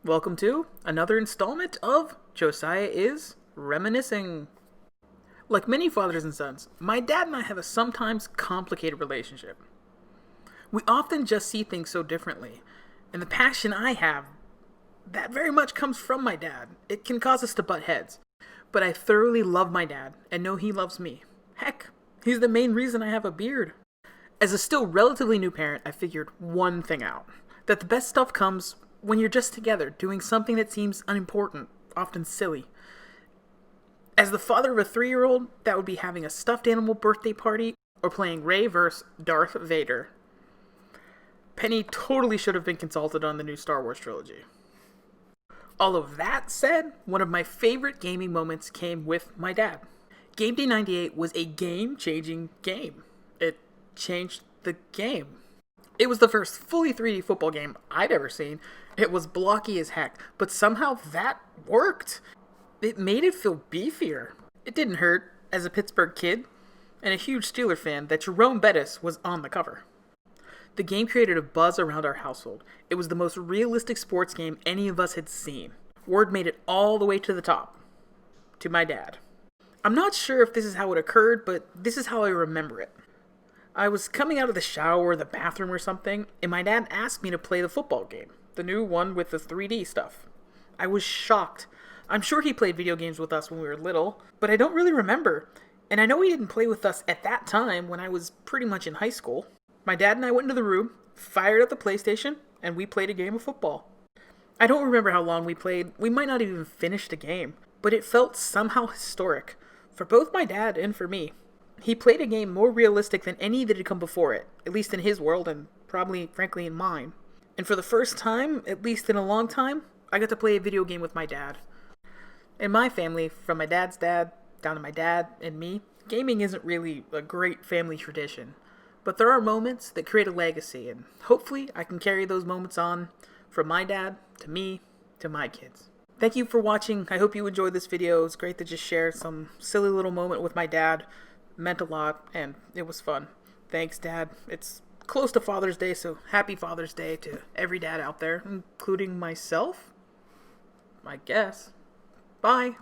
Welcome to another installment of Josiah is Reminiscing. Like many fathers and sons, my dad and I have a sometimes complicated relationship. We often just see things so differently, and the passion I have, that very much comes from my dad. It can cause us to butt heads, but I thoroughly love my dad and know he loves me. Heck, he's the main reason I have a beard. As a still relatively new parent, I figured one thing out: that the best stuff comes when you're just together, doing something that seems unimportant, often silly. As the father of a 3-year-old, that would be having a stuffed animal birthday party or playing Rey vs. Darth Vader. Penny totally should have been consulted on the new Star Wars trilogy. All of that said, one of my favorite gaming moments came with my dad. GameDay 98 was a game-changing game. It changed the game. It was the first fully 3D football game I'd ever seen. It was blocky as heck, but somehow that worked. It made it feel beefier. It didn't hurt, as a Pittsburgh kid and a huge Steeler fan, that Jerome Bettis was on the cover. The game created a buzz around our household. It was the most realistic sports game any of us had seen. Word made it all the way to the top. To my dad. I'm not sure if this is how it occurred, but this is how I remember it. I was coming out of the shower or the bathroom or something, and my dad asked me to play the football game, the new one with the 3D stuff. I was shocked. I'm sure he played video games with us when we were little, but I don't really remember. And I know he didn't play with us at that time when I was pretty much in high school. My dad and I went into the room, fired up the PlayStation, and we played a game of football. I don't remember how long we played. We might not even finish the game, but it felt somehow historic, for both my dad and for me. He played a game more realistic than any that had come before it, at least in his world and probably, frankly, in mine. And for the first time, at least in a long time, I got to play a video game with my dad. In my family, from my dad's dad down to my dad and me, gaming isn't really a great family tradition. But there are moments that create a legacy, and hopefully I can carry those moments on from my dad to me to my kids. Thank you for watching. I hope you enjoyed this video. It's great to just share some silly little moment with my dad. Meant a lot, and it was fun. Thanks, Dad. It's close to Father's Day, so happy Father's Day to every dad out there, including myself, I guess. Bye.